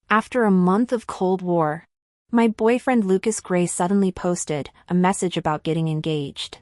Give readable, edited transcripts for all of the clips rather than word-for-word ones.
After a month of Cold War, my boyfriend Lucas Gray suddenly posted a message about getting engaged.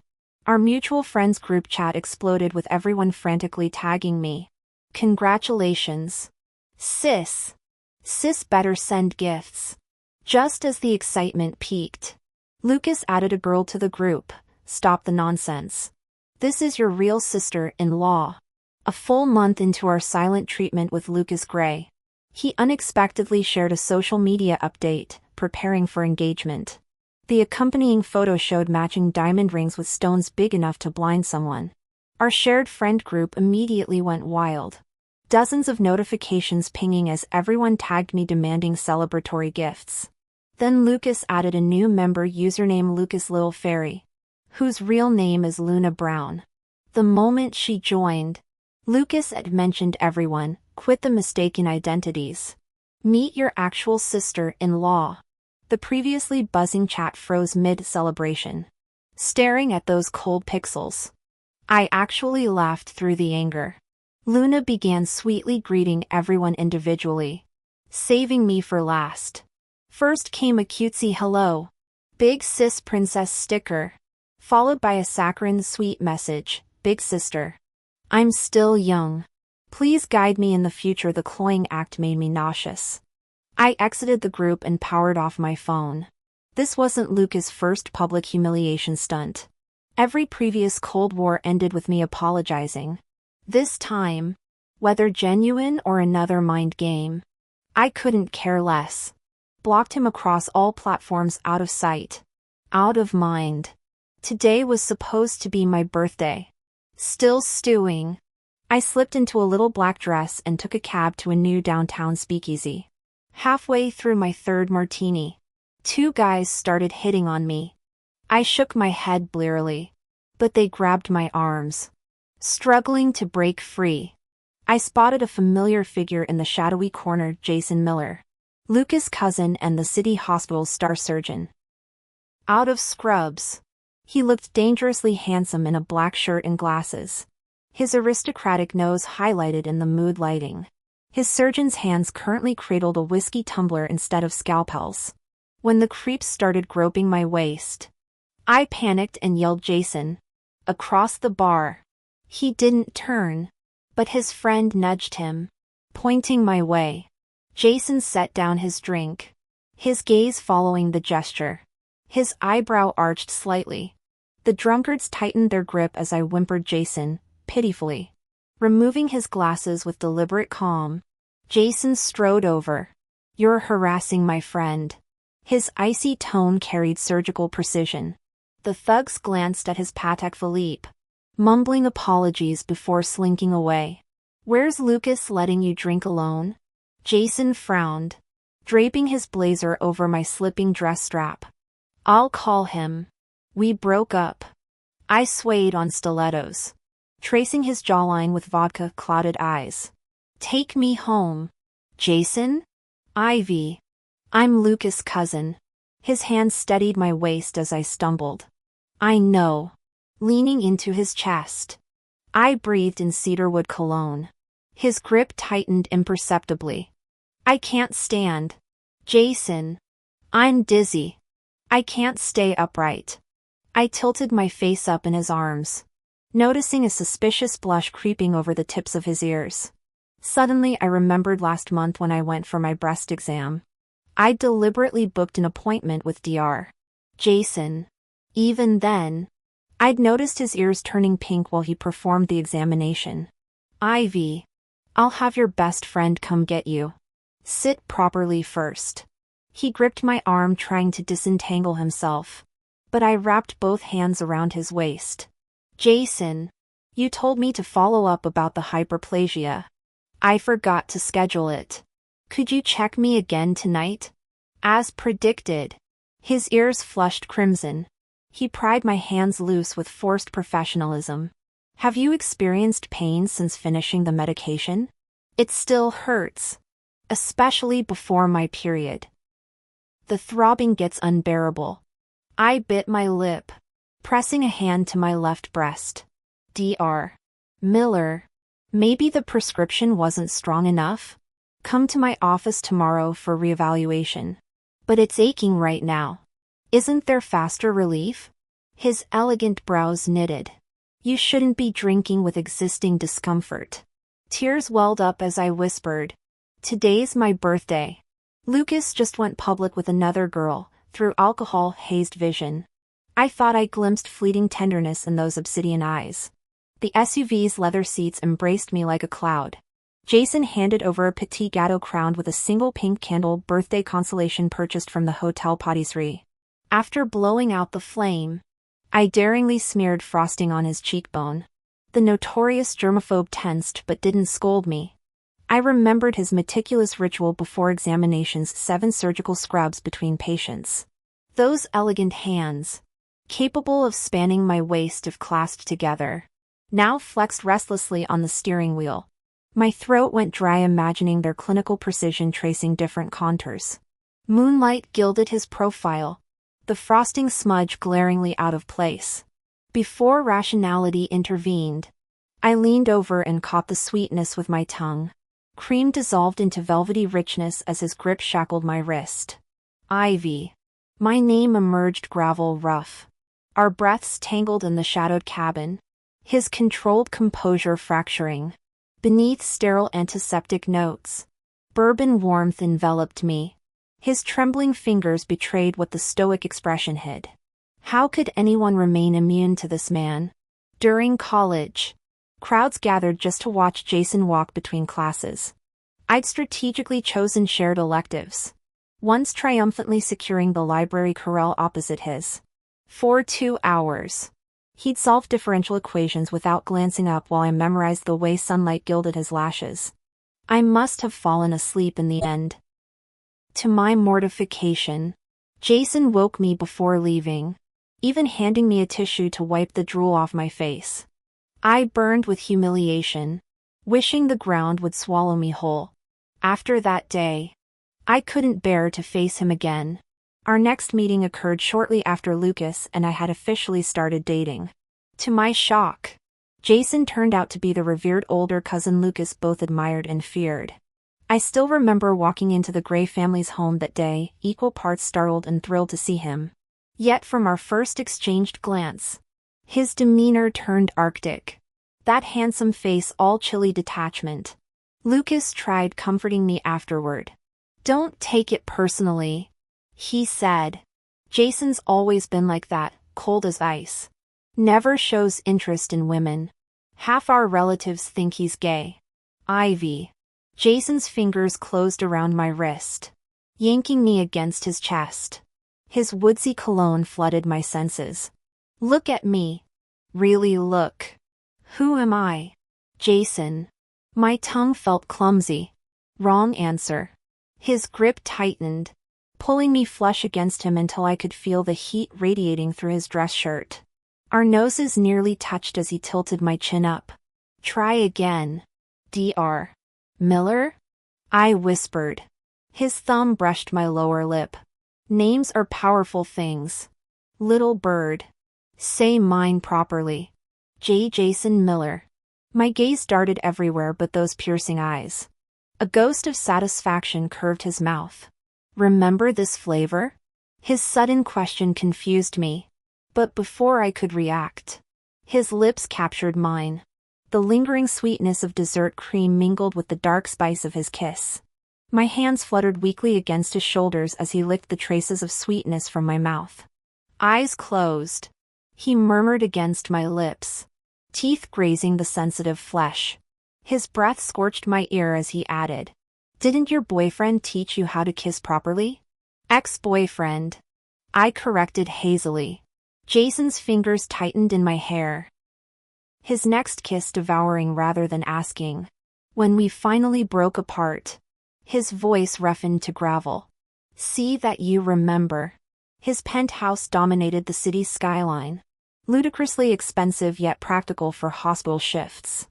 Our mutual friends group chat exploded with everyone frantically tagging me. Congratulations. Sis. Sis better send gifts. Just as the excitement peaked, Lucas added a girl to the group. Stop the nonsense. This is your real sister-in-law. A full month into our silent treatment with Lucas Gray, he unexpectedly shared a social media update, preparing for engagement. The accompanying photo showed matching diamond rings with stones big enough to blind someone. Our shared friend group immediately went wild. Dozens of notifications pinging as everyone tagged me demanding celebratory gifts. Then Lucas added a new member username Lucas Lil Fairy, whose real name is Luna Brown. The moment she joined, Lucas had mentioned everyone, quit the mistaken identities. Meet your actual sister-in-law. The previously buzzing chat froze mid-celebration. Staring at those cold pixels, I actually laughed through the anger. Luna began sweetly greeting everyone individually, saving me for last. First came a cutesy hello, big sis princess sticker, followed by a saccharine sweet message, big sister. I'm still young. Please guide me in the future. The cloying act made me nauseous. I exited the group and powered off my phone. This wasn't Lucas' first public humiliation stunt. Every previous Cold War ended with me apologizing. This time, whether genuine or another mind game, I couldn't care less. Blocked him across all platforms, out of sight, out of mind. Today was supposed to be my birthday. Still stewing, I slipped into a little black dress and took a cab to a new downtown speakeasy. Halfway through my third martini, two guys started hitting on me. I shook my head blearily, but they grabbed my arms. Struggling to break free, I spotted a familiar figure in the shadowy corner, Jason Miller, Lucas' cousin and the city hospital's star surgeon. Out of scrubs, he looked dangerously handsome in a black shirt and glasses, his aristocratic nose highlighted in the mood lighting. His surgeon's hands currently cradled a whiskey tumbler instead of scalpels. When the creeps started groping my waist, I panicked and yelled Jason across the bar. He didn't turn, but his friend nudged him, pointing my way. Jason set down his drink, his gaze following the gesture. His eyebrow arched slightly. The drunkards tightened their grip as I whimpered Jason, pitifully. Removing his glasses with deliberate calm, Jason strode over. You're harassing my friend. His icy tone carried surgical precision. The thugs glanced at his Patek Philippe, mumbling apologies before slinking away. Where's Lucas letting you drink alone? Jason frowned, draping his blazer over my slipping dress strap. I'll call him. We broke up. I swayed on stilettos, tracing his jawline with vodka-clouded eyes. Take me home. Jason? Ivy. I'm Lucas' cousin. His hand steadied my waist as I stumbled. I know. Leaning into his chest, I breathed in cedarwood cologne. His grip tightened imperceptibly. I can't stand. Jason. I'm dizzy. I can't stay upright. I tilted my face up in his arms, noticing a suspicious blush creeping over the tips of his ears. Suddenly I remembered last month when I went for my breast exam. I deliberately booked an appointment with Dr. Jason. Even then, I'd noticed his ears turning pink while he performed the examination. Ivy, I'll have your best friend come get you. Sit properly first. He gripped my arm, trying to disentangle himself, but I wrapped both hands around his waist. Jason, you told me to follow up about the hyperplasia. I forgot to schedule it. Could you check me again tonight? As predicted. His ears flushed crimson. He pried my hands loose with forced professionalism. Have you experienced pain since finishing the medication? It still hurts, especially before my period. The throbbing gets unbearable. I bit my lip, pressing a hand to my left breast. Dr. Miller. Maybe the prescription wasn't strong enough? Come to my office tomorrow for reevaluation. But it's aching right now. Isn't there faster relief? His elegant brows knitted. You shouldn't be drinking with existing discomfort. Tears welled up as I whispered. Today's my birthday. Lucas just went public with another girl, through alcohol-hazed vision. I thought I glimpsed fleeting tenderness in those obsidian eyes. The SUV's leather seats embraced me like a cloud. Jason handed over a petit gâteau crowned with a single pink candle, birthday consolation purchased from the hotel patisserie. After blowing out the flame, I daringly smeared frosting on his cheekbone. The notorious germaphobe tensed but didn't scold me. I remembered his meticulous ritual before examinations, 7 surgical scrubs between patients. Those elegant hands, capable of spanning my waist if clasped together, now flexed restlessly on the steering wheel. My throat went dry imagining their clinical precision tracing different contours. Moonlight gilded his profile, the frosting smudge glaringly out of place. Before rationality intervened, I leaned over and caught the sweetness with my tongue. Cream dissolved into velvety richness as his grip shackled my wrist. Ivy. My name emerged gravel rough. Our breaths tangled in the shadowed cabin, his controlled composure fracturing. Beneath sterile antiseptic notes, bourbon warmth enveloped me. His trembling fingers betrayed what the stoic expression hid. How could anyone remain immune to this man? During college, crowds gathered just to watch Jason walk between classes. I'd strategically chosen shared electives, once triumphantly securing the library corral opposite his. For 2 hours, he'd solve differential equations without glancing up while I memorized the way sunlight gilded his lashes. I must have fallen asleep in the end. To my mortification, Jason woke me before leaving, even handing me a tissue to wipe the drool off my face. I burned with humiliation, wishing the ground would swallow me whole. After that day, I couldn't bear to face him again. Our next meeting occurred shortly after Lucas and I had officially started dating. To my shock, Jason turned out to be the revered older cousin Lucas both admired and feared. I still remember walking into the Gray family's home that day, equal parts startled and thrilled to see him. Yet from our first exchanged glance, his demeanor turned arctic. That handsome face all chilly detachment. Lucas tried comforting me afterward. Don't take it personally, he said. Jason's always been like that, cold as ice. Never shows interest in women. Half our relatives think he's gay. Ivy. Jason's fingers closed around my wrist, yanking me against his chest. His woodsy cologne flooded my senses. Look at me. Really look. Who am I? Jason. My tongue felt clumsy. Wrong answer. His grip tightened, pulling me flush against him until I could feel the heat radiating through his dress shirt. Our noses nearly touched as he tilted my chin up. Try again. Dr. Miller? I whispered. His thumb brushed my lower lip. Names are powerful things. Little bird. Say mine properly. Jason Miller. My gaze darted everywhere but those piercing eyes. A ghost of satisfaction curved his mouth. Remember this flavor? His sudden question confused me. But before I could react, his lips captured mine. The lingering sweetness of dessert cream mingled with the dark spice of his kiss. My hands fluttered weakly against his shoulders as he licked the traces of sweetness from my mouth. Eyes closed, he murmured against my lips, teeth grazing the sensitive flesh. His breath scorched my ear as he added, "Didn't your boyfriend teach you how to kiss properly?" Ex-boyfriend, I corrected hazily. Jason's fingers tightened in my hair, his next kiss devouring rather than asking. When we finally broke apart, his voice roughened to gravel. See that you remember. His penthouse dominated the city's skyline, ludicrously expensive yet practical for hospital shifts.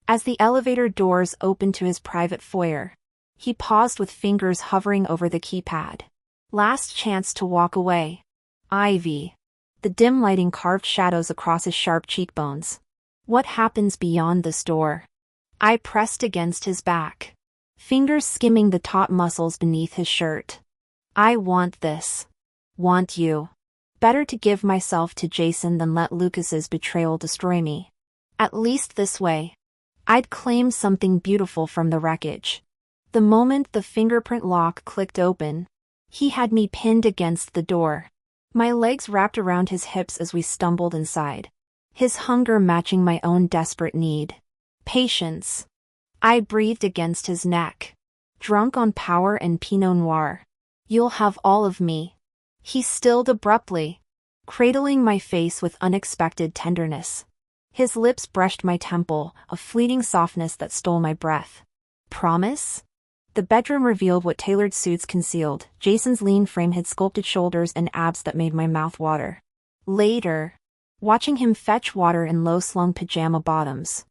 As the elevator doors opened to his private foyer, he paused with fingers hovering over the keypad. Last chance to walk away. Ivy. The dim lighting carved shadows across his sharp cheekbones. What happens beyond this door? I pressed against his back. fingers skimming the taut muscles beneath his shirt. I want this. Want you. Better to give myself to Jason than let Lucas's betrayal destroy me. At least this way, I'd claim something beautiful from the wreckage. The moment the fingerprint lock clicked open, he had me pinned against the door. My legs wrapped around his hips as we stumbled inside. His hunger matching my own desperate need. Patience. I breathed against his neck. Drunk on power and Pinot Noir. You'll have all of me. He stilled abruptly, cradling my face with unexpected tenderness. His lips brushed my temple, a fleeting softness that stole my breath. Promise? The bedroom revealed what tailored suits concealed. Jason's lean frame had sculpted shoulders and abs that made my mouth water. Later, watching him fetch water in low-slung pajama bottoms,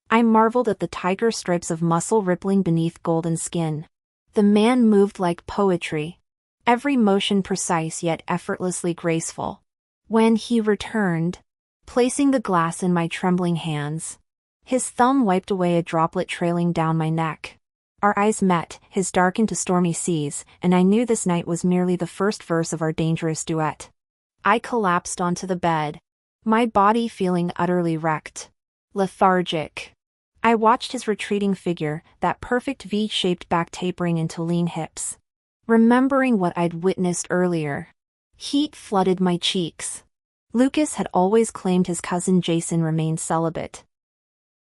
I marveled at the tiger stripes of muscle rippling beneath golden skin. The man moved like poetry, every motion precise yet effortlessly graceful. When he returned, placing the glass in my trembling hands, his thumb wiped away a droplet trailing down my neck. Our eyes met, his darkened to stormy seas, and I knew this night was merely the first verse of our dangerous duet. I collapsed onto the bed, my body feeling utterly wrecked. Lethargic. I watched his retreating figure, that perfect V-shaped back tapering into lean hips. Remembering what I'd witnessed earlier, heat flooded my cheeks. Lucas had always claimed his cousin Jason remained celibate.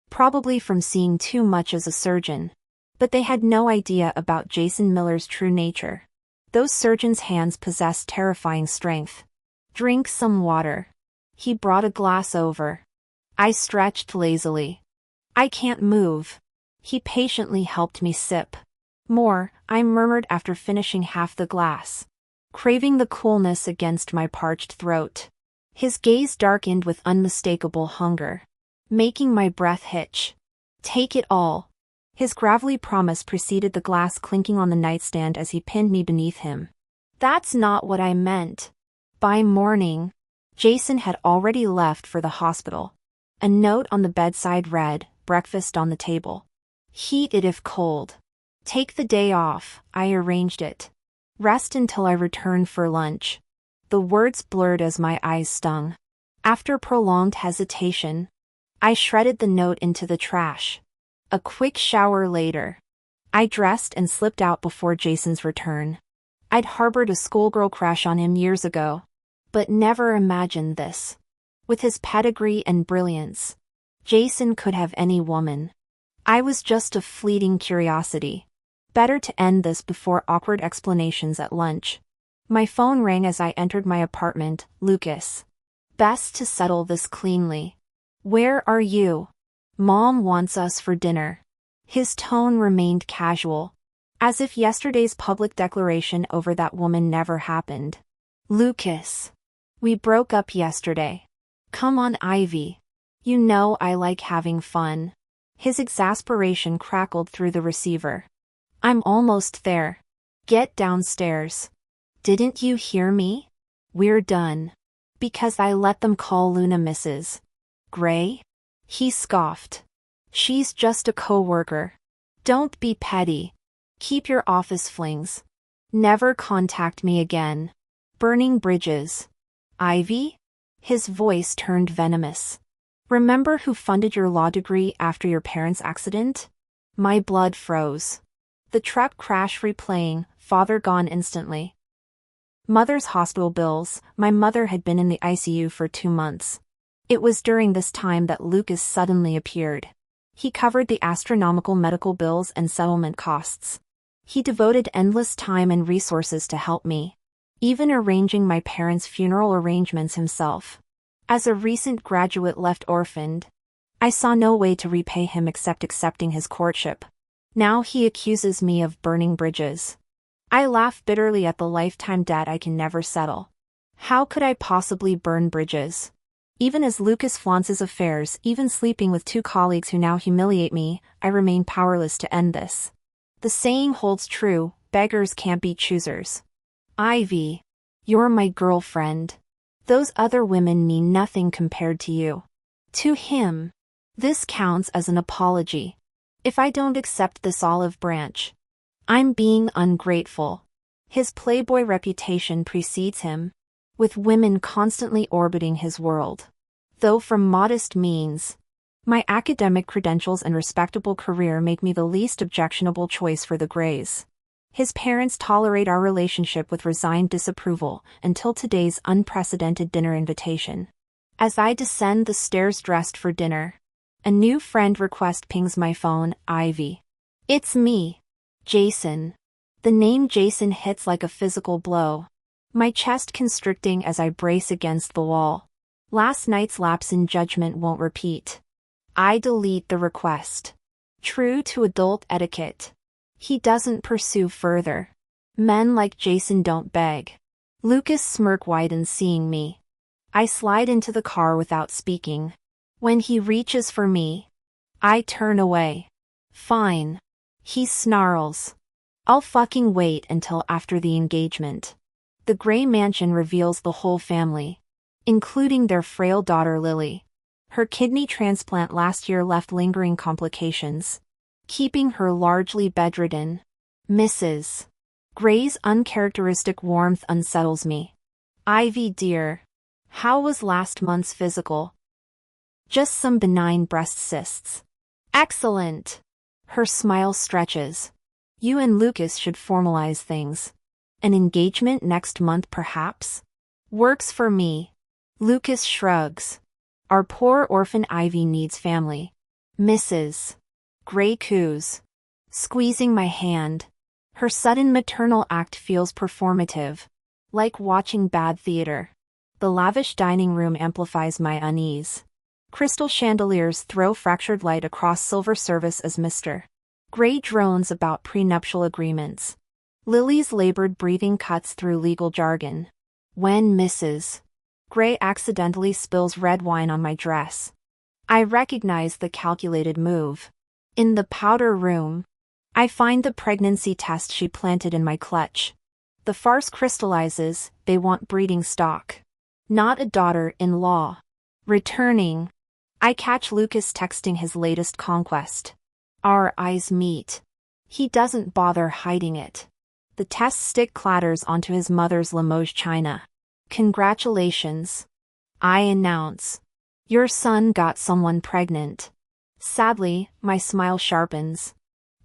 Probably from seeing too much as a surgeon. But they had no idea about Jason Miller's true nature. Those surgeon's hands possessed terrifying strength. Drink some water. He brought a glass over. I stretched lazily. I can't move. He patiently helped me sip. More, I murmured after finishing half the glass, craving the coolness against my parched throat. His gaze darkened with unmistakable hunger, making my breath hitch. Take it all. His gravelly promise preceded the glass clinking on the nightstand as he pinned me beneath him. That's not what I meant. By morning, Jason had already left for the hospital. A note on the bedside read, "Breakfast on the table. Heat it if cold. Take the day off," I arranged it. "Rest until I return for lunch." The words blurred as my eyes stung. After prolonged hesitation, I shredded the note into the trash. A quick shower later, I dressed and slipped out before Jason's return. I'd harbored a schoolgirl crush on him years ago, but never imagined this. With his pedigree and brilliance, Jason could have any woman. I was just a fleeting curiosity. Better to end this before awkward explanations at lunch. My phone rang as I entered my apartment. "Lucas. Best to settle this cleanly. Where are you? Mom wants us for dinner." His tone remained casual, as if yesterday's public declaration over that woman never happened. "Lucas. We broke up yesterday. Come on, Ivy. You know I like having fun." His exasperation crackled through the receiver. "I'm almost there. Get downstairs. Didn't you hear me? We're done." "Because I let them call Luna Mrs. Gray?" He scoffed. "She's just a co-worker. Don't be petty. Keep your office flings. Never contact me again. Burning bridges." "Ivy?" His voice turned venomous. "Remember who funded your law degree after your parents' accident?" My blood froze. The truck crash replaying, father gone instantly. Mother's hospital bills. My mother had been in the ICU for 2 months. It was during this time that Lucas suddenly appeared. He covered the astronomical medical bills and settlement costs. He devoted endless time and resources to help me, even arranging my parents' funeral arrangements himself. As a recent graduate left orphaned, I saw no way to repay him except accepting his courtship. Now he accuses me of burning bridges. I laugh bitterly at the lifetime debt I can never settle. How could I possibly burn bridges? Even as Lucas flaunts his affairs, even sleeping with 2 colleagues who now humiliate me, I remain powerless to end this. The saying holds true, beggars can't be choosers. "Ivy. You're my girlfriend. Those other women mean nothing compared to you." To him, this counts as an apology. If I don't accept this olive branch, I'm being ungrateful. His playboy reputation precedes him, with women constantly orbiting his world. Though from modest means, my academic credentials and respectable career make me the least objectionable choice for the Greys. His parents tolerate our relationship with resigned disapproval until today's unprecedented dinner invitation. As I descend the stairs dressed for dinner, a new friend request pings my phone, Ivy. It's me, Jason. The name Jason hits like a physical blow, my chest constricting as I brace against the wall. Last night's lapse in judgment won't repeat. I delete the request. True to adult etiquette, he doesn't pursue further. Men like Jason don't beg. Lucas' smirk widens seeing me. I slide into the car without speaking. When he reaches for me, I turn away. Fine. He snarls. I'll fucking wait until after the engagement. The Grey mansion reveals the whole family, including their frail daughter Lily. Her kidney transplant last year left lingering complications, keeping her largely bedridden. Mrs. Grey's uncharacteristic warmth unsettles me. Ivy dear, how was last month's physical? Just some benign breast cysts. Excellent. Her smile stretches. You and Lucas should formalize things. An engagement next month perhaps? Works for me. Lucas shrugs. Our poor orphan Ivy needs family. Mrs. Grey coos, squeezing my hand. Her sudden maternal act feels performative, like watching bad theater. The lavish dining room amplifies my unease. Crystal chandeliers throw fractured light across silver service as Mr. Grey drones about prenuptial agreements. Lily's labored breathing cuts through legal jargon. When Mrs. Grey accidentally spills red wine on my dress, I recognize the calculated move. In the powder room, I find the pregnancy test she planted in my clutch. The farce crystallizes, they want breeding stock, not a daughter-in-law. Returning, I catch Lucas texting his latest conquest. Our eyes meet. He doesn't bother hiding it. The test stick clatters onto his mother's Limoges china. Congratulations, I announce. Your son got someone pregnant. Sadly, my smile sharpens.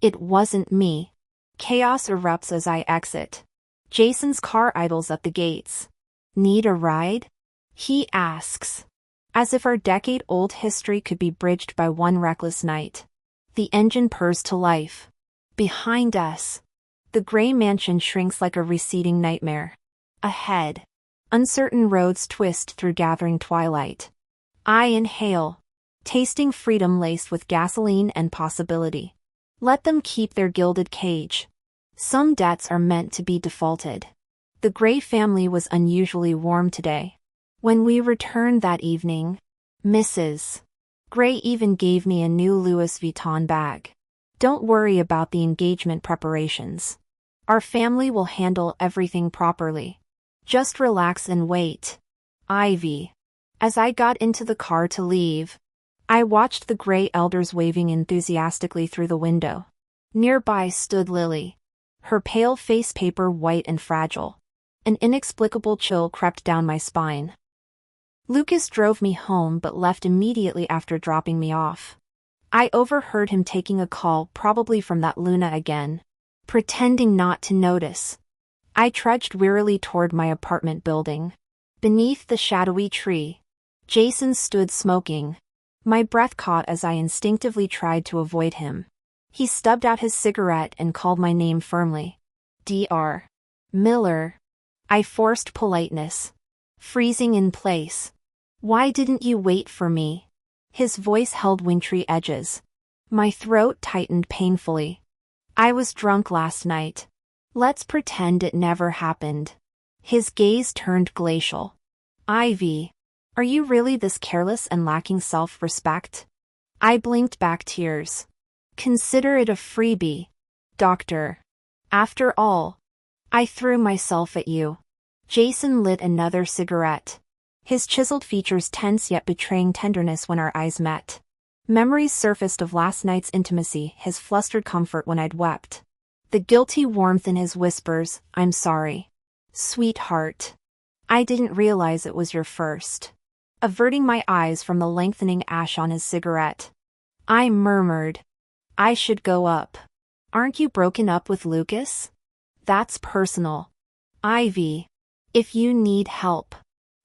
It wasn't me. Chaos erupts as I exit. Jason's car idles at the gates. Need a ride? He asks. As if our decade-old history could be bridged by one reckless night. The engine purrs to life. Behind us, the Grey mansion shrinks like a receding nightmare. Ahead, uncertain roads twist through gathering twilight. I inhale, tasting freedom laced with gasoline and possibility. Let them keep their gilded cage. Some debts are meant to be defaulted. The Grey family was unusually warm today. When we returned that evening, Mrs. Grey even gave me a new Louis Vuitton bag. Don't worry about the engagement preparations. Our family will handle everything properly. Just relax and wait. Ivy. As I got into the car to leave, I watched the Grey elders waving enthusiastically through the window. Nearby stood Lily, her pale face paper white and fragile. An inexplicable chill crept down my spine. Lucas drove me home but left immediately after dropping me off. I overheard him taking a call, probably from that Luna again. Pretending not to notice, I trudged wearily toward my apartment building. Beneath the shadowy tree, Jason stood smoking. My breath caught as I instinctively tried to avoid him. He stubbed out his cigarette and called my name firmly. Dr. Miller. I forced politeness, freezing in place. Why didn't you wait for me? His voice held wintry edges. My throat tightened painfully. I was drunk last night. Let's pretend it never happened. His gaze turned glacial. Ivy, are you really this careless and lacking self-respect? I blinked back tears. Consider it a freebie, doctor. After all, I threw myself at you. Jason lit another cigarette. His chiseled features tense yet betraying tenderness when our eyes met. Memories surfaced of last night's intimacy, his flustered comfort when I'd wept. The guilty warmth in his whispers, "I'm sorry. Sweetheart. I didn't realize it was your first." Averting my eyes from the lengthening ash on his cigarette, I murmured, "I should go up." "Aren't you broken up with Lucas?" "That's personal. Ivy. If you need help."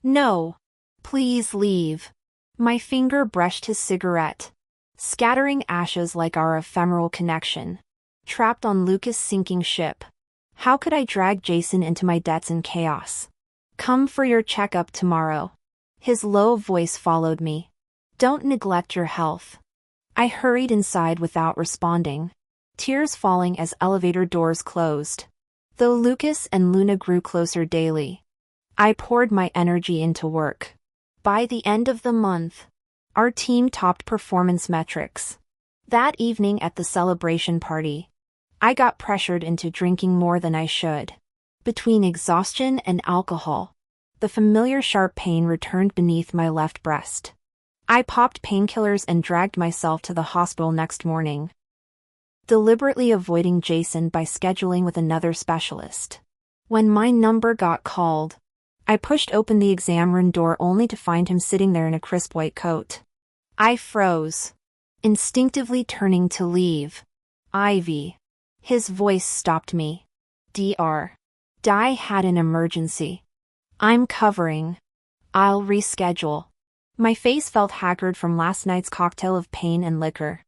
"No. Please leave." My finger brushed his cigarette, scattering ashes like our ephemeral connection. Trapped on Lucas' sinking ship. How could I drag Jason into my debts and chaos? "Come for your checkup tomorrow." His low voice followed me. "Don't neglect your health." I hurried inside without responding, tears falling as elevator doors closed. Though Lucas and Luna grew closer daily, I poured my energy into work. By the end of the month, our team topped performance metrics. That evening at the celebration party, I got pressured into drinking more than I should. Between exhaustion and alcohol, the familiar sharp pain returned beneath my left breast. I popped painkillers and dragged myself to the hospital next morning, deliberately avoiding Jason by scheduling with another specialist. When my number got called, I pushed open the exam room door only to find him sitting there in a crisp white coat. I froze, instinctively turning to leave. "Ivy." His voice stopped me. "Dr. Di had an emergency. I'm covering. I'll reschedule." My face felt haggard from last night's cocktail of pain and liquor.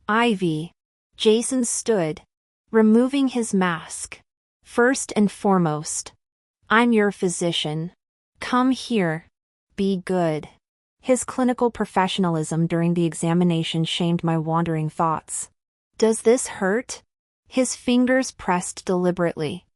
"Ivy." Jason stood, removing his mask. "First and foremost, I'm your physician. Come here. Be good." His clinical professionalism during the examination shamed my wandering thoughts. "Does this hurt?" His fingers pressed deliberately.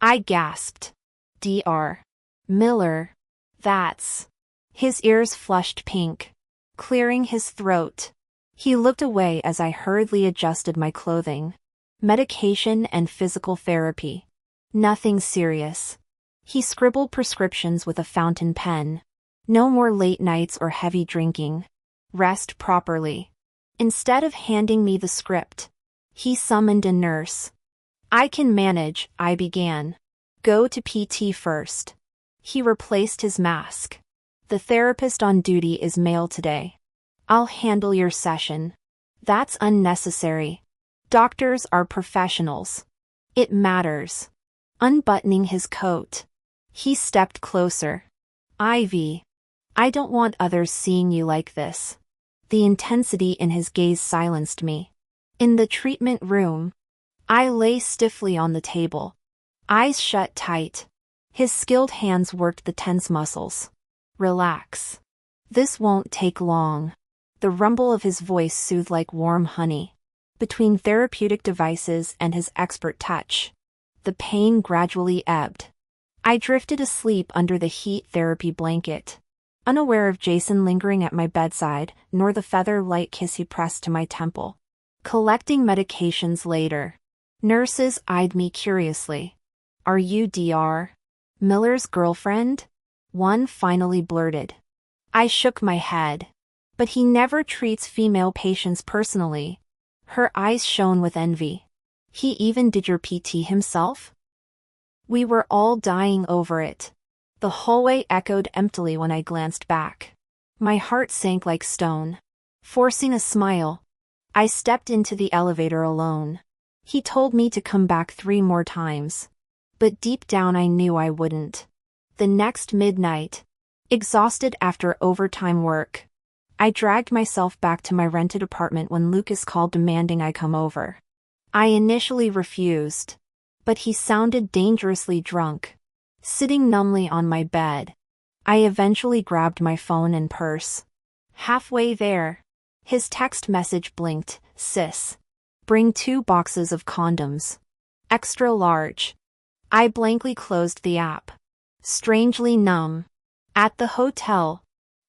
I gasped. "Dr. Miller. That's..." His ears flushed pink, clearing his throat. He looked away as I hurriedly adjusted my clothing. "Medication and physical therapy. Nothing serious." He scribbled prescriptions with a fountain pen. "No more late nights or heavy drinking. Rest properly." Instead of handing me the script, he summoned a nurse. "I can manage," I began. "Go to PT first." He replaced his mask. "The therapist on duty is male today. I'll handle your session." "That's unnecessary. Doctors are professionals." "It matters." Unbuttoning his coat, he stepped closer. "Ivy, I don't want others seeing you like this." The intensity in his gaze silenced me. In the treatment room, I lay stiffly on the table, eyes shut tight. His skilled hands worked the tense muscles. "Relax. This won't take long." The rumble of his voice soothed like warm honey. Between therapeutic devices and his expert touch, the pain gradually ebbed. I drifted asleep under the heat therapy blanket, unaware of Jason lingering at my bedside, nor the feather-light kiss he pressed to my temple. Collecting medications later, nurses eyed me curiously. "Are you Dr. Miller's girlfriend?" one finally blurted. I shook my head. "But he never treats female patients personally." Her eyes shone with envy. "He even did your PT himself?" We were all dying over it. The hallway echoed emptily when I glanced back. My heart sank like stone. Forcing a smile, I stepped into the elevator alone. He told me to come back 3 more times. But deep down I knew I wouldn't. The next midnight, exhausted after overtime work, I dragged myself back to my rented apartment when Lucas called demanding I come over. I initially refused, but he sounded dangerously drunk. Sitting numbly on my bed, I eventually grabbed my phone and purse. Halfway there, his text message blinked. "Sis. Bring 2 boxes of condoms. Extra large." I blankly closed the app. Strangely numb. At the hotel,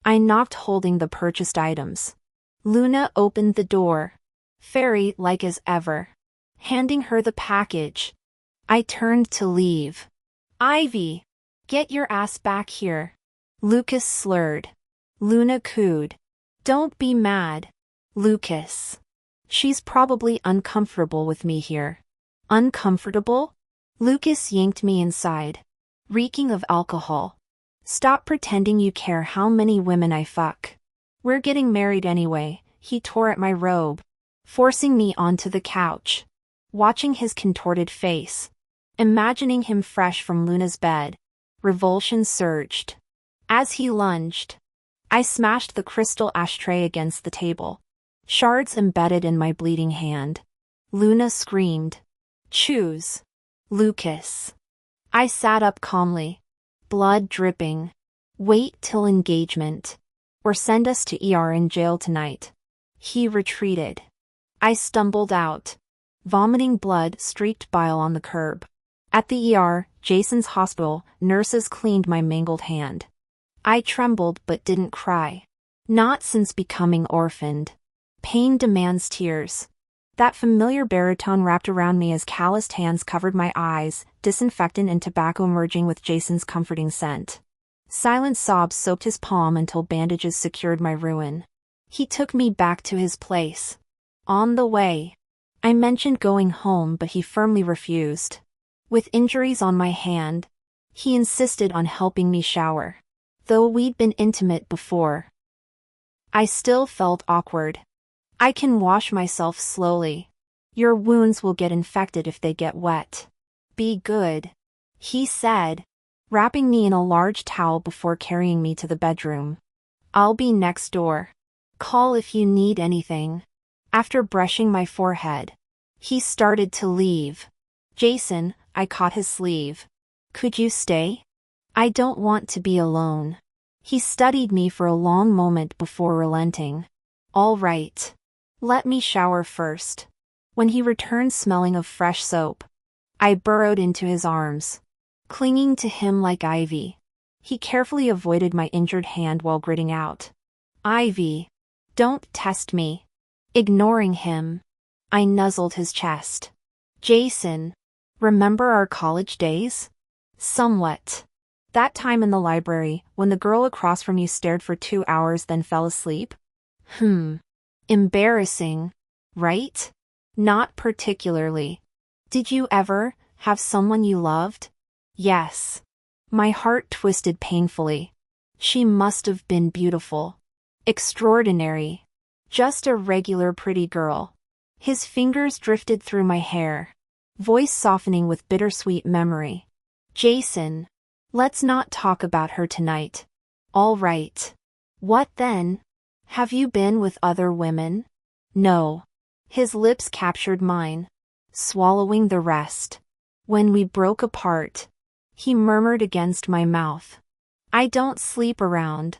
I knocked holding the purchased items. Luna opened the door, fairy-like as ever, handing her the package. I turned to leave. "Ivy, get your ass back here." Lucas slurred. Luna cooed. "Don't be mad. Lucas. She's probably uncomfortable with me here. Uncomfortable? Lucas yanked me inside, reeking of alcohol. Stop pretending you care how many women I fuck. We're getting married anyway. He tore at my robe, forcing me onto the couch. Watching his contorted face, imagining him fresh from Luna's bed, revulsion surged. As he lunged, I smashed the crystal ashtray against the table, shards embedded in my bleeding hand. Luna screamed. Choose. Lucas. I sat up calmly, blood dripping. Wait till engagement, or send us to ER in jail tonight. He retreated. I stumbled out, vomiting blood-streaked bile on the curb. At the ER, Jason's hospital, nurses cleaned my mangled hand. I trembled but didn't cry. Not since becoming orphaned. Pain demands tears. That familiar baritone wrapped around me as calloused hands covered my eyes, disinfectant and tobacco merging with Jason's comforting scent. Silent sobs soaked his palm until bandages secured my ruin. He took me back to his place. On the way, I mentioned going home but he firmly refused. With injuries on my hand, he insisted on helping me shower. Though we'd been intimate before, I still felt awkward. I can wash myself slowly. Your wounds will get infected if they get wet. Be good, he said, wrapping me in a large towel before carrying me to the bedroom. I'll be next door. Call if you need anything. After brushing my forehead, he started to leave. Jason, I caught his sleeve. Could you stay? I don't want to be alone. He studied me for a long moment before relenting. All right. Let me shower first. When he returned smelling of fresh soap, I burrowed into his arms, clinging to him like ivy. He carefully avoided my injured hand while gritting out, Ivy, don't test me. Ignoring him, I nuzzled his chest. Jason, remember our college days? Somewhat. That time in the library, when the girl across from you stared for 2 hours then fell asleep? Embarrassing, right? Not particularly. Did you ever have someone you loved? Yes. My heart twisted painfully. She must have been beautiful. Extraordinary. Just a regular pretty girl. His fingers drifted through my hair, voice softening with bittersweet memory. Jason, let's not talk about her tonight. All right. What then? Have you been with other women? No. His lips captured mine, swallowing the rest. When we broke apart, he murmured against my mouth. I don't sleep around.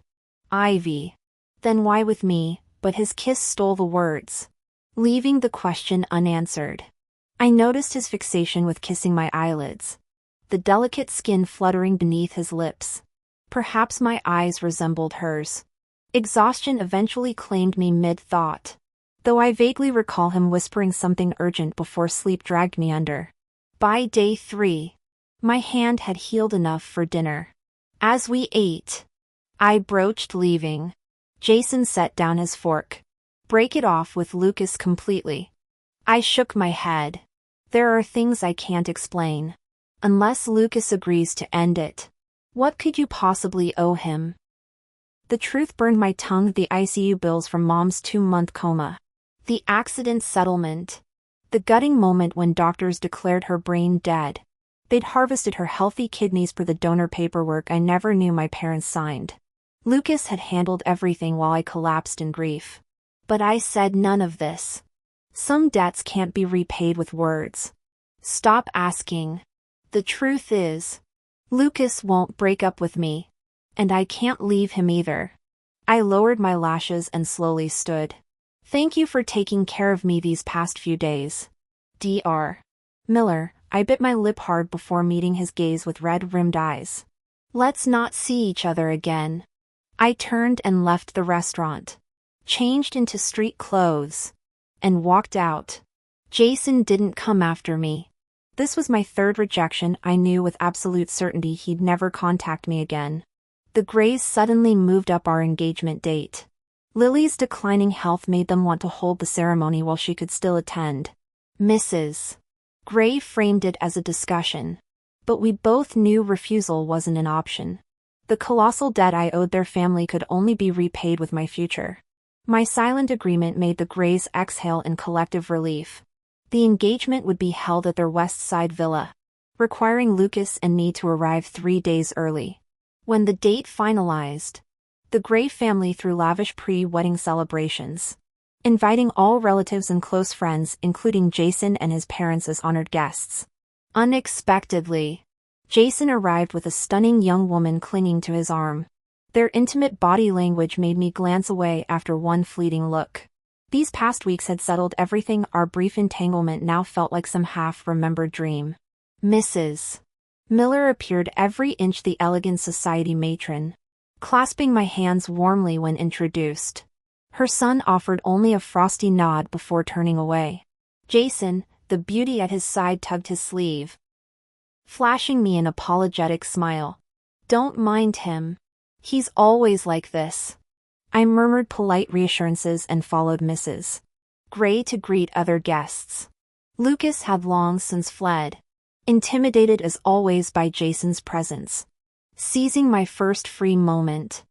Ivy. Then why with me? But his kiss stole the words, leaving the question unanswered. I noticed his fixation with kissing my eyelids, the delicate skin fluttering beneath his lips. Perhaps my eyes resembled hers. Exhaustion eventually claimed me mid-thought, though I vaguely recall him whispering something urgent before sleep dragged me under. By day 3, my hand had healed enough for dinner. As we ate, I broached leaving. Jason set down his fork. Break it off with Lucas completely. I shook my head. There are things I can't explain. Unless Lucas agrees to end it. What could you possibly owe him? The truth burned my tongue. The ICU bills from Mom's 2-month coma. The accident settlement. The gutting moment when doctors declared her brain dead. They'd harvested her healthy kidneys per the donor paperwork I never knew my parents signed. Lucas had handled everything while I collapsed in grief. But I said none of this. Some debts can't be repaid with words. Stop asking. The truth is, Lucas won't break up with me. And I can't leave him either. I lowered my lashes and slowly stood. Thank you for taking care of me these past few days. Dr. Miller. I bit my lip hard before meeting his gaze with red-rimmed eyes. Let's not see each other again. I turned and left the restaurant, changed into street clothes, and walked out. Jason didn't come after me. This was my 3rd rejection. I knew with absolute certainty he'd never contact me again. The Grays suddenly moved up our engagement date. Lily's declining health made them want to hold the ceremony while she could still attend. Mrs. Gray framed it as a discussion. But we both knew refusal wasn't an option. The colossal debt I owed their family could only be repaid with my future. My silent agreement made the Grays exhale in collective relief. The engagement would be held at their West Side villa, requiring Lucas and me to arrive 3 days early. When the date finalized, the Gray family threw lavish pre-wedding celebrations, inviting all relatives and close friends, including Jason and his parents as honored guests. Unexpectedly, Jason arrived with a stunning young woman clinging to his arm. Their intimate body language made me glance away after one fleeting look. These past weeks had settled everything. Our brief entanglement now felt like some half-remembered dream. Mrs. Miller appeared every inch the elegant society matron, clasping my hands warmly when introduced. Her son offered only a frosty nod before turning away. Jason, the beauty at his side, tugged his sleeve, flashing me an apologetic smile. "Don't mind him. He's always like this." I murmured polite reassurances and followed Mrs. Gray to greet other guests. Lucas had long since fled, intimidated as always by Jason's presence. Seizing my first free moment,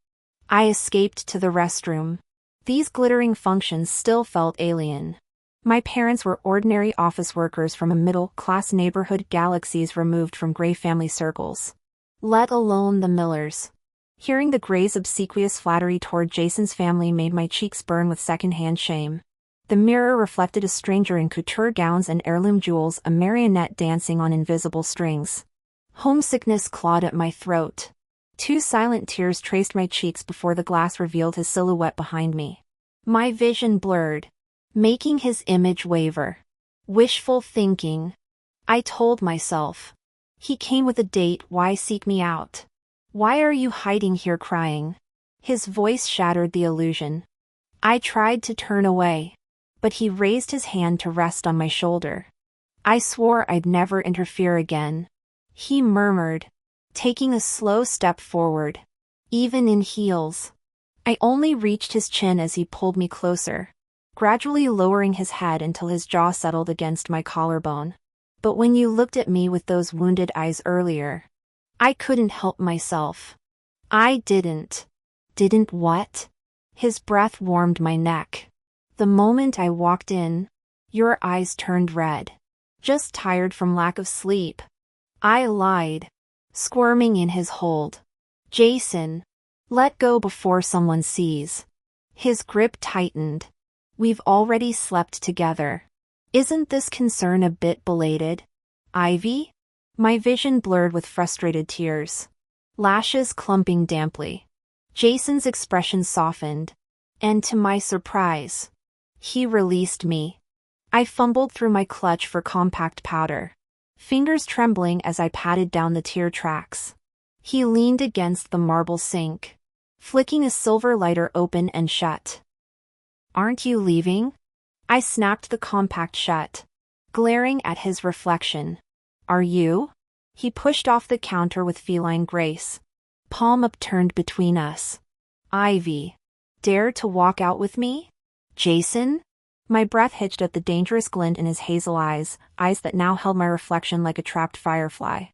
I escaped to the restroom. These glittering functions still felt alien. My parents were ordinary office workers from a middle-class neighborhood galaxies removed from Gray family circles. Let alone the Millers. Hearing the Grays' obsequious flattery toward Jason's family made my cheeks burn with secondhand shame. The mirror reflected a stranger in couture gowns and heirloom jewels, a marionette dancing on invisible strings. Homesickness clawed at my throat. 2 silent tears traced my cheeks before the glass revealed his silhouette behind me. My vision blurred, making his image waver. Wishful thinking, I told myself. He came with a date, why seek me out? Why are you hiding here crying? His voice shattered the illusion. I tried to turn away, but he raised his hand to rest on my shoulder. I swore I'd never interfere again. He murmured, taking a slow step forward. Even in heels. I only reached his chin as he pulled me closer, gradually lowering his head until his jaw settled against my collarbone. But when you looked at me with those wounded eyes earlier, I couldn't help myself. I didn't. Didn't what? His breath warmed my neck. The moment I walked in, your eyes turned red. Just tired from lack of sleep. I lied, squirming in his hold. Jason, let go before someone sees. His grip tightened. We've already slept together. Isn't this concern a bit belated? Ivy? My vision blurred with frustrated tears, lashes clumping damply. Jason's expression softened, and to my surprise, he released me. I fumbled through my clutch for compact powder, fingers trembling as I patted down the tear tracks. He leaned against the marble sink, flicking a silver lighter open and shut. Aren't you leaving? I snapped the compact shut, glaring at his reflection. Are you? He pushed off the counter with feline grace, palm upturned between us. Ivy, dare to walk out with me? Jason? My breath hitched at the dangerous glint in his hazel eyes, eyes that now held my reflection like a trapped firefly.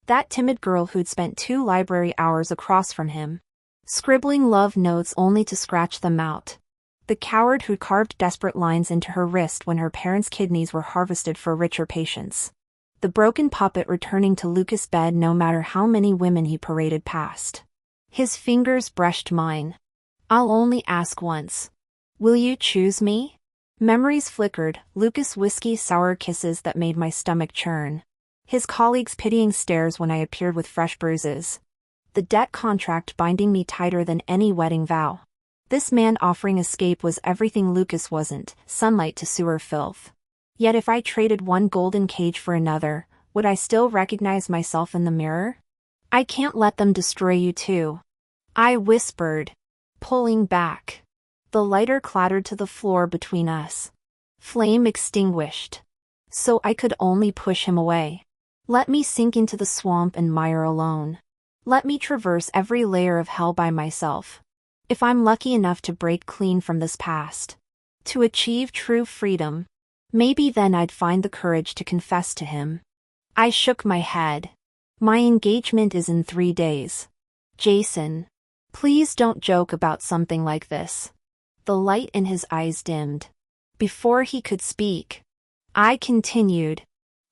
That timid girl who'd spent 2 library hours across from him, scribbling love notes only to scratch them out. The coward who'd carved desperate lines into her wrist when her parents' kidneys were harvested for richer patients. The broken puppet returning to Lucas' bed no matter how many women he paraded past. His fingers brushed mine. I'll only ask once. Will you choose me? Memories flickered, Lucas' whiskey sour kisses that made my stomach churn. His colleagues' pitying stares when I appeared with fresh bruises. The debt contract binding me tighter than any wedding vow. This man offering escape was everything Lucas wasn't, sunlight to sewer filth. Yet if I traded one golden cage for another, would I still recognize myself in the mirror? I can't let them destroy you too. I whispered, pulling back. The lighter clattered to the floor between us. Flame extinguished. So I could only push him away. Let me sink into the swamp and mire alone. Let me traverse every layer of hell by myself. If I'm lucky enough to break clean from this past, to achieve true freedom, maybe then I'd find the courage to confess to him. I shook my head. My engagement is in 3 days. Jason, please don't joke about something like this. The light in his eyes dimmed. Before he could speak, I continued.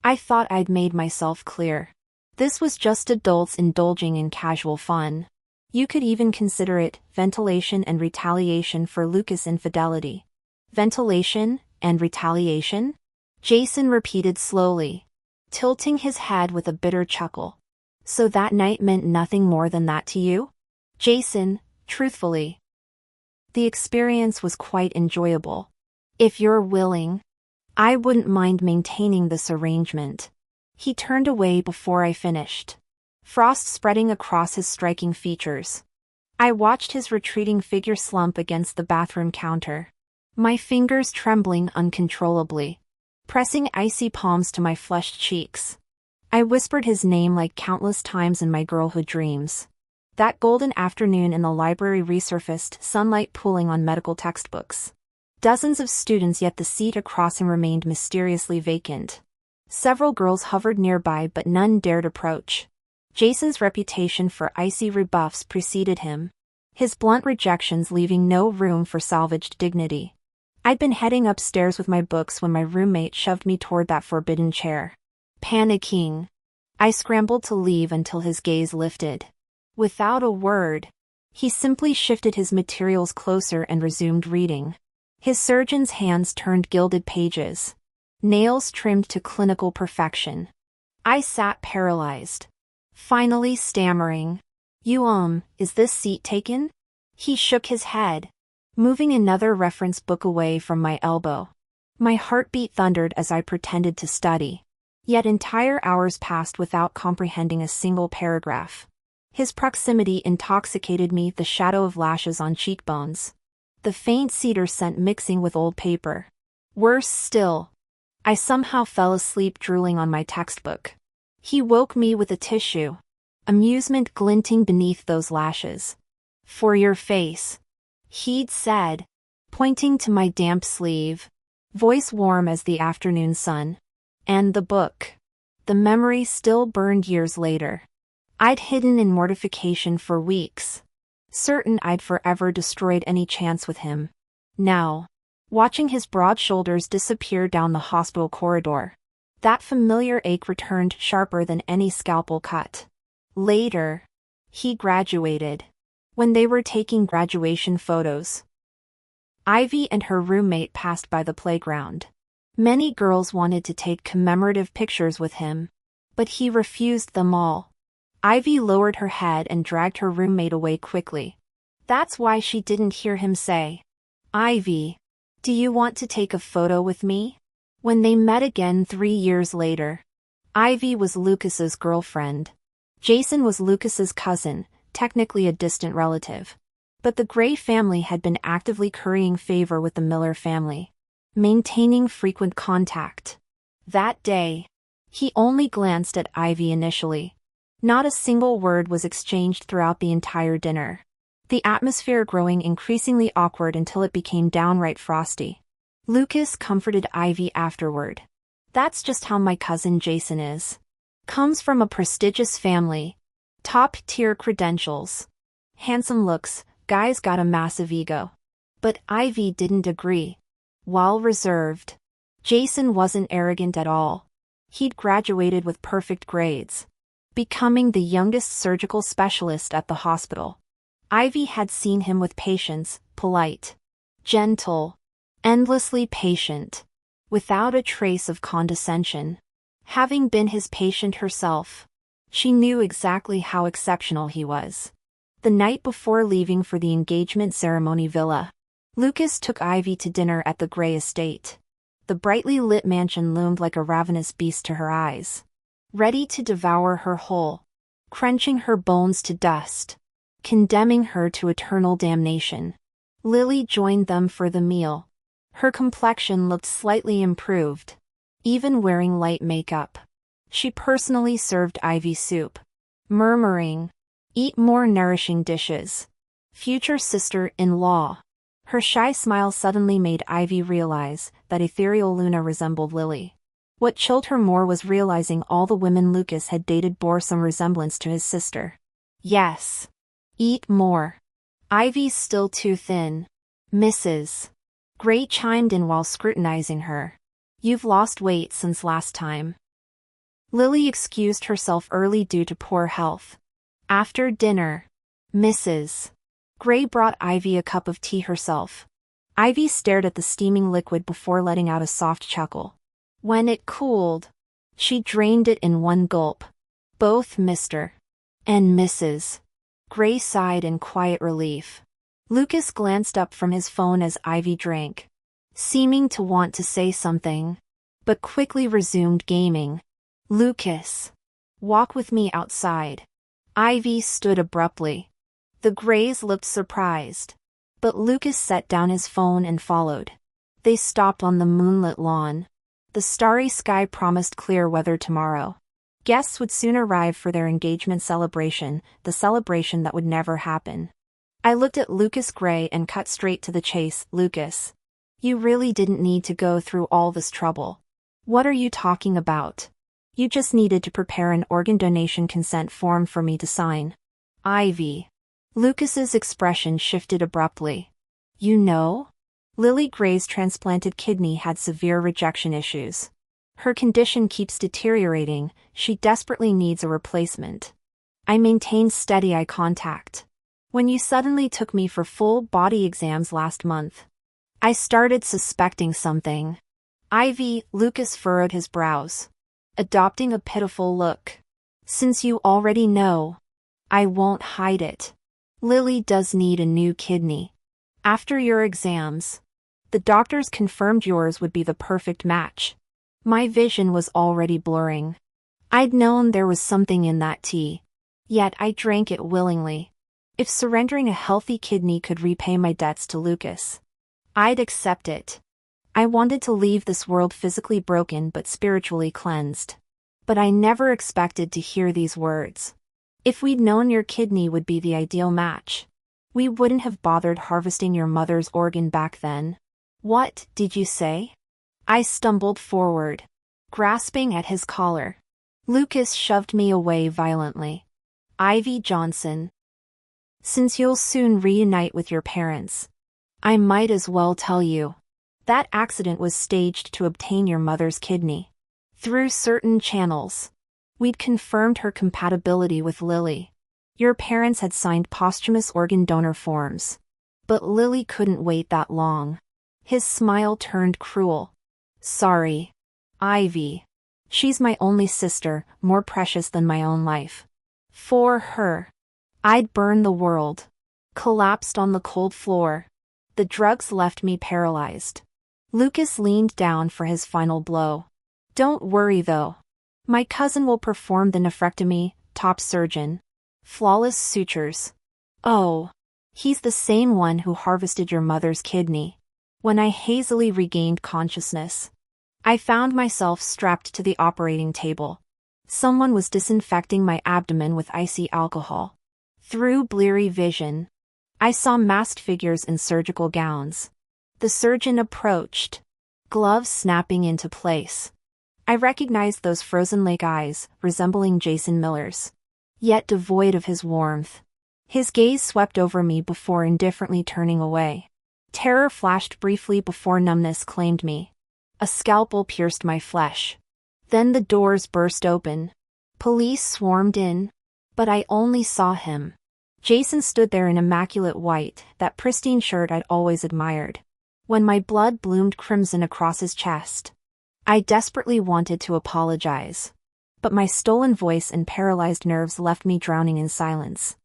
I thought I'd made myself clear. This was just adults indulging in casual fun. You could even consider it ventilation and retaliation for Lucas' infidelity. Ventilation and retaliation? Jason repeated slowly, tilting his head with a bitter chuckle. So that night meant nothing more than that to you? Jason, truthfully. The experience was quite enjoyable. If you're willing, I wouldn't mind maintaining this arrangement. He turned away before I finished, frost spreading across his striking features. I watched his retreating figure slump against the bathroom counter, my fingers trembling uncontrollably, pressing icy palms to my flushed cheeks. I whispered his name like countless times in my girlhood dreams. That golden afternoon in the library resurfaced, sunlight pooling on medical textbooks. Dozens of students, yet the seat across him remained mysteriously vacant. Several girls hovered nearby, but none dared approach. Jason's reputation for icy rebuffs preceded him, his blunt rejections leaving no room for salvaged dignity. I'd been heading upstairs with my books when my roommate shoved me toward that forbidden chair. Panicking, I scrambled to leave until his gaze lifted. Without a word, he simply shifted his materials closer and resumed reading. His surgeon's hands turned gilded pages, nails trimmed to clinical perfection. I sat paralyzed, finally stammering, is this seat taken? He shook his head, moving another reference book away from my elbow. My heartbeat thundered as I pretended to study. Yet entire hours passed without comprehending a single paragraph. His proximity intoxicated me, the shadow of lashes on cheekbones, the faint cedar scent mixing with old paper. Worse still, I somehow fell asleep drooling on my textbook. He woke me with a tissue, amusement glinting beneath those lashes. For your face, he'd said, pointing to my damp sleeve, voice warm as the afternoon sun. And the book. The memory still burned years later. I'd hidden in mortification for weeks, certain I'd forever destroyed any chance with him. Now, watching his broad shoulders disappear down the hospital corridor, that familiar ache returned sharper than any scalpel cut. Later, he graduated. When they were taking graduation photos, Ivy and her roommate passed by the playground. Many girls wanted to take commemorative pictures with him, but he refused them all. Ivy lowered her head and dragged her roommate away quickly. That's why she didn't hear him say, "Ivy, do you want to take a photo with me?" When they met again 3 years later, Ivy was Lucas's girlfriend. Jason was Lucas's cousin, technically a distant relative. But the Gray family had been actively currying favor with the Miller family, maintaining frequent contact. That day, he only glanced at Ivy initially. Not a single word was exchanged throughout the entire dinner, the atmosphere growing increasingly awkward until it became downright frosty. Lucas comforted Ivy afterward. "That's just how my cousin Jason is. Comes from a prestigious family. Top-tier credentials. Handsome looks, guy's got a massive ego." But Ivy didn't agree. While reserved, Jason wasn't arrogant at all. He'd graduated with perfect grades, becoming the youngest surgical specialist at the hospital. Ivy had seen him with patients, polite, gentle, endlessly patient, without a trace of condescension. Having been his patient herself, she knew exactly how exceptional he was. The night before leaving for the engagement ceremony villa, Lucas took Ivy to dinner at the Gray estate. The brightly lit mansion loomed like a ravenous beast to her eyes, ready to devour her whole, crunching her bones to dust, condemning her to eternal damnation. Lily joined them for the meal. Her complexion looked slightly improved, even wearing light makeup. She personally served Ivy soup, murmuring, "Eat more nourishing dishes." Future sister-in-law. Her shy smile suddenly made Ivy realize that ethereal Luna resembled Lily. What chilled her more was realizing all the women Lucas had dated bore some resemblance to his sister. Yes. Eat more. Ivy's still too thin. Mrs. Gray chimed in while scrutinizing her. You've lost weight since last time. Lily excused herself early due to poor health. After dinner, Mrs. Gray brought Ivy a cup of tea herself. Ivy stared at the steaming liquid before letting out a soft chuckle. When it cooled, she drained it in one gulp. Both Mr. and Mrs. Gray sighed in quiet relief. Lucas glanced up from his phone as Ivy drank, seeming to want to say something, but quickly resumed gaming. Lucas, walk with me outside. Ivy stood abruptly. The Grays looked surprised, but Lucas set down his phone and followed. They stopped on the moonlit lawn. The starry sky promised clear weather tomorrow. Guests would soon arrive for their engagement celebration, the celebration that would never happen. I looked at Lucas Gray and cut straight to the chase. Lucas, you really didn't need to go through all this trouble. What are you talking about? You just needed to prepare an organ donation consent form for me to sign. Ivy. Lucas's expression shifted abruptly. You know? Lily Gray's transplanted kidney had severe rejection issues. Her condition keeps deteriorating, she desperately needs a replacement. I maintained steady eye contact. When you suddenly took me for full body exams last month, I started suspecting something. Ivy, Lucas furrowed his brows, adopting a pitiful look. Since you already know, I won't hide it. Lily does need a new kidney. After your exams, the doctors confirmed yours would be the perfect match. My vision was already blurring. I'd known there was something in that tea, yet I drank it willingly. If surrendering a healthy kidney could repay my debts to Lucas, I'd accept it. I wanted to leave this world physically broken but spiritually cleansed. But I never expected to hear these words. If we'd known your kidney would be the ideal match, we wouldn't have bothered harvesting your mother's organ back then. What did you say? I stumbled forward, grasping at his collar. Lucas shoved me away violently. Ivy Johnson. Since you'll soon reunite with your parents, I might as well tell you. That accident was staged to obtain your mother's kidney. Through certain channels, we'd confirmed her compatibility with Lily. Your parents had signed posthumous organ donor forms. But Lily couldn't wait that long. His smile turned cruel. Sorry, Ivy. She's my only sister, more precious than my own life. For her, I'd burn the world. Collapsed on the cold floor. The drugs left me paralyzed. Lucas leaned down for his final blow. Don't worry though. My cousin will perform the nephrectomy, top surgeon. Flawless sutures. Oh, he's the same one who harvested your mother's kidney. When I hazily regained consciousness, I found myself strapped to the operating table. Someone was disinfecting my abdomen with icy alcohol. Through bleary vision, I saw masked figures in surgical gowns. The surgeon approached, gloves snapping into place. I recognized those frozen lake eyes, resembling Jason Miller's, yet devoid of his warmth. His gaze swept over me before indifferently turning away. Terror flashed briefly before numbness claimed me. A scalpel pierced my flesh. Then the doors burst open. Police swarmed in, but I only saw him. Jason stood there in immaculate white, that pristine shirt I'd always admired. When my blood bloomed crimson across his chest, I desperately wanted to apologize. But my stolen voice and paralyzed nerves left me drowning in silence.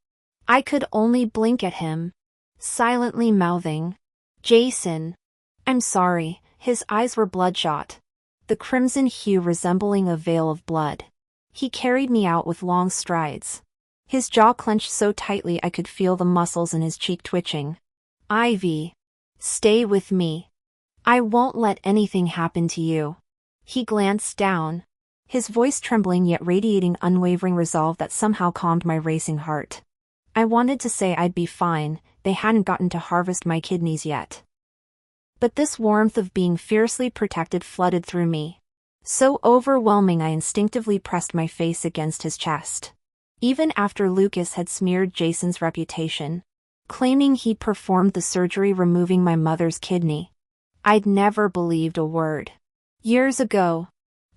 I could only blink at him, silently mouthing, Jason. I'm sorry. His eyes were bloodshot, the crimson hue resembling a veil of blood. He carried me out with long strides. His jaw clenched so tightly I could feel the muscles in his cheek twitching. Ivy. Stay with me. I won't let anything happen to you. He glanced down, his voice trembling yet radiating unwavering resolve that somehow calmed my racing heart. I wanted to say I'd be fine, they hadn't gotten to harvest my kidneys yet. But this warmth of being fiercely protected flooded through me. So overwhelming I instinctively pressed my face against his chest. Even after Lucas had smeared Jason's reputation, claiming he'd performed the surgery removing my mother's kidney, I'd never believed a word. Years ago,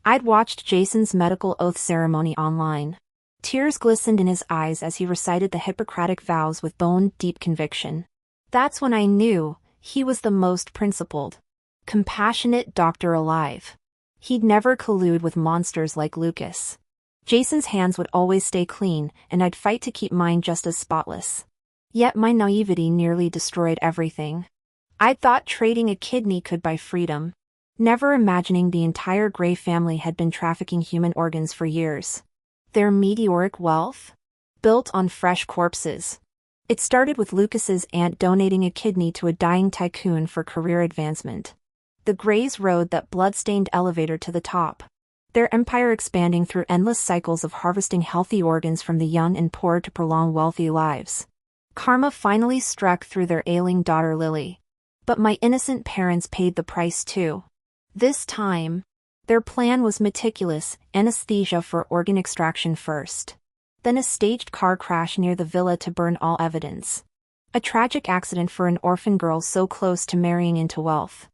I'd watched Jason's medical oath ceremony online. Tears glistened in his eyes as he recited the Hippocratic vows with bone-deep conviction. That's when I knew he was the most principled, compassionate doctor alive. He'd never collude with monsters like Lucas. Jason's hands would always stay clean, and I'd fight to keep mine just as spotless. Yet my naivety nearly destroyed everything. I'd thought trading a kidney could buy freedom, never imagining the entire Gray family had been trafficking human organs for years. Their meteoric wealth? Built on fresh corpses. It started with Lucas's aunt donating a kidney to a dying tycoon for career advancement. The Grays rode that blood-stained elevator to the top, their empire expanding through endless cycles of harvesting healthy organs from the young and poor to prolong wealthy lives. Karma finally struck through their ailing daughter Lily. But my innocent parents paid the price too. This time, their plan was meticulous: anesthesia for organ extraction first, then a staged car crash near the villa to burn all evidence. A tragic accident for an orphan girl so close to marrying into wealth.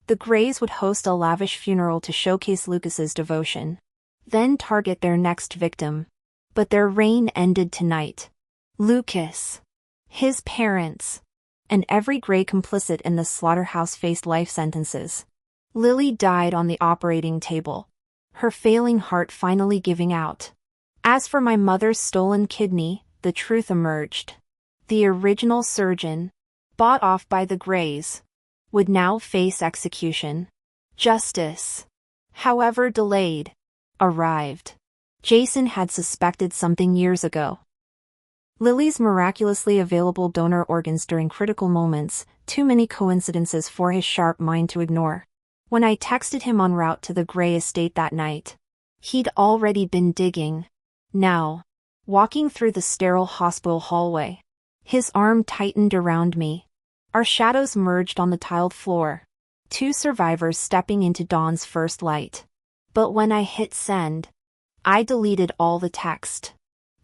The Grays would host a lavish funeral to showcase Lucas's devotion, then target their next victim. But their reign ended tonight. Lucas, his parents, and every Gray complicit in the slaughterhouse faced life sentences. Lily died on the operating table, her failing heart finally giving out. As for my mother's stolen kidney, the truth emerged. The original surgeon, bought off by the Grays, would now face execution. Justice, however delayed, arrived. Jason had suspected something years ago. Lily's miraculously available donor organs during critical moments, too many coincidences for his sharp mind to ignore. When I texted him en route to the Gray estate that night, he'd already been digging. Now, walking through the sterile hospital hallway, his arm tightened around me. Our shadows merged on the tiled floor, two survivors stepping into dawn's first light. But when I hit send, I deleted all the text.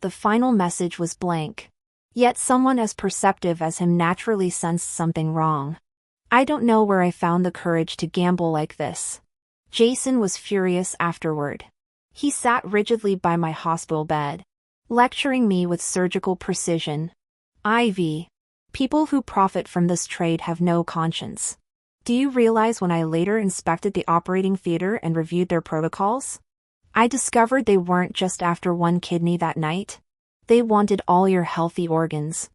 The final message was blank. Yet someone as perceptive as him naturally sensed something wrong. I don't know where I found the courage to gamble like this. Jason was furious afterward. He sat rigidly by my hospital bed, lecturing me with surgical precision. Ivy, people who profit from this trade have no conscience. Do you realize when I later inspected the operating theater and reviewed their protocols? I discovered they weren't just after one kidney that night. They wanted all your healthy organs.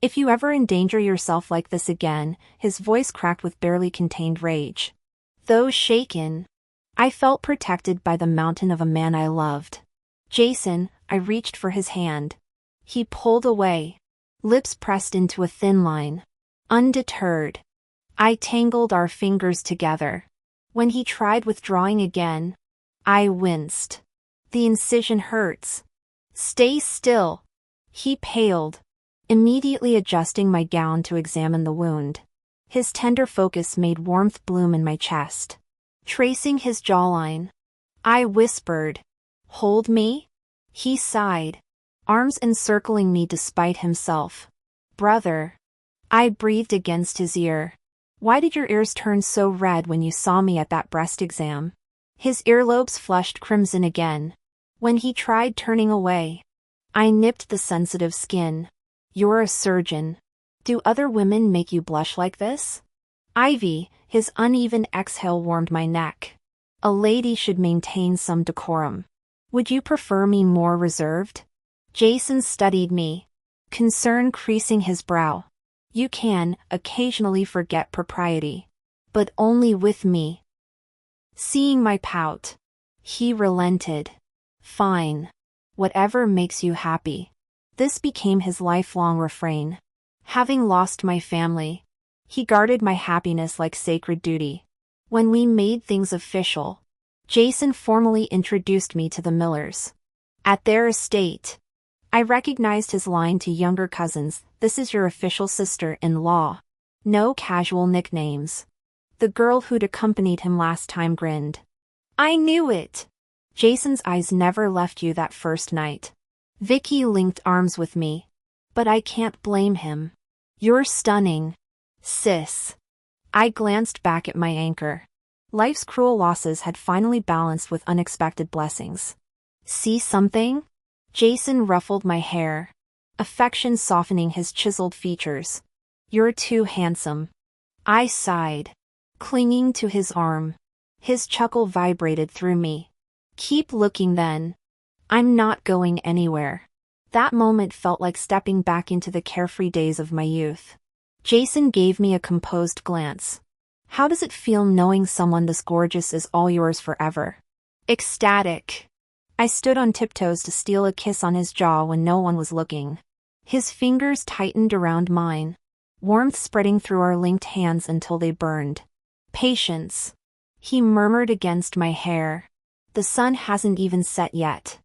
If you ever endanger yourself like this again, his voice cracked with barely contained rage. Though shaken, I felt protected by the mountain of a man I loved. Jason, I reached for his hand. He pulled away, lips pressed into a thin line. Undeterred, I tangled our fingers together. When he tried withdrawing again, I winced. The incision hurts. Stay still. He paled, immediately adjusting my gown to examine the wound. His tender focus made warmth bloom in my chest. Tracing his jawline, I whispered, "Hold me?" He sighed, arms encircling me despite himself. "Brother." I breathed against his ear. "Why did your ears turn so red when you saw me at that breast exam?" His earlobes flushed crimson again. When he tried turning away, I nipped the sensitive skin. "You're a surgeon. Do other women make you blush like this?" Ivy, his uneven exhale warmed my neck. "A lady should maintain some decorum. Would you prefer me more reserved?" Jason studied me, concern creasing his brow. "You can occasionally forget propriety, but only with me." Seeing my pout, he relented. "Fine. Whatever makes you happy." This became his lifelong refrain. Having lost my family, he guarded my happiness like sacred duty. When we made things official, Jason formally introduced me to the Millers. At their estate, I recognized his line to younger cousins, This is your official sister-in-law. No casual nicknames. The girl who'd accompanied him last time grinned. I knew it. Jason's eyes never left you that first night. Vicky linked arms with me. But I can't blame him. You're stunning, sis. I glanced back at my anchor. Life's cruel losses had finally balanced with unexpected blessings. See something? Jason ruffled my hair, affection softening his chiseled features. You're too handsome. I sighed, clinging to his arm. His chuckle vibrated through me. Keep looking then. I'm not going anywhere. That moment felt like stepping back into the carefree days of my youth. Jason gave me a composed glance. How does it feel knowing someone this gorgeous is all yours forever? Ecstatic. I stood on tiptoes to steal a kiss on his jaw when no one was looking. His fingers tightened around mine, warmth spreading through our linked hands until they burned. Patience. He murmured against my hair. The sun hasn't even set yet.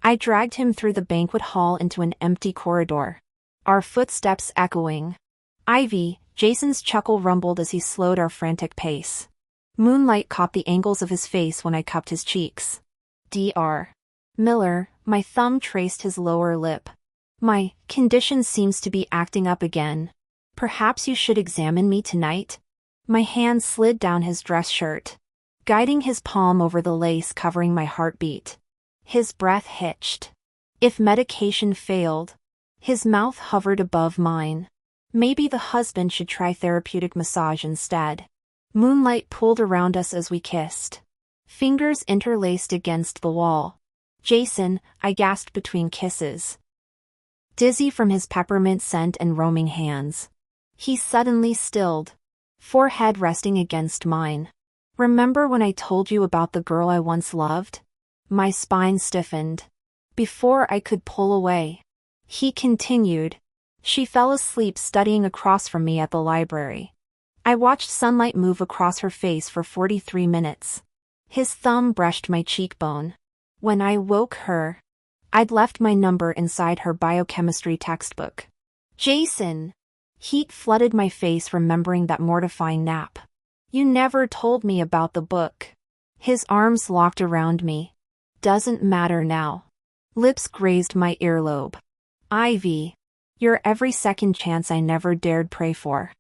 I dragged him through the banquet hall into an empty corridor, our footsteps echoing. Ivy, Jason's chuckle rumbled as he slowed our frantic pace. Moonlight caught the angles of his face when I cupped his cheeks. Dr. Miller, my thumb traced his lower lip. My condition seems to be acting up again. Perhaps you should examine me tonight? My hand slid down his dress shirt, guiding his palm over the lace covering my heartbeat. His breath hitched. If medication failed, his mouth hovered above mine. Maybe the husband should try therapeutic massage instead. Moonlight pooled around us as we kissed. Fingers interlaced against the wall. Jason, I gasped between kisses, dizzy from his peppermint scent and roaming hands. He suddenly stilled, forehead resting against mine. Remember when I told you about the girl I once loved? My spine stiffened. Before I could pull away, he continued. She fell asleep studying across from me at the library. I watched sunlight move across her face for 43 minutes. His thumb brushed my cheekbone. When I woke her, I'd left my number inside her biochemistry textbook. Jason! Heat flooded my face remembering that mortifying nap. You never told me about the book. His arms locked around me. Doesn't matter now. Lips grazed my earlobe. Ivy. You're every second chance I never dared pray for.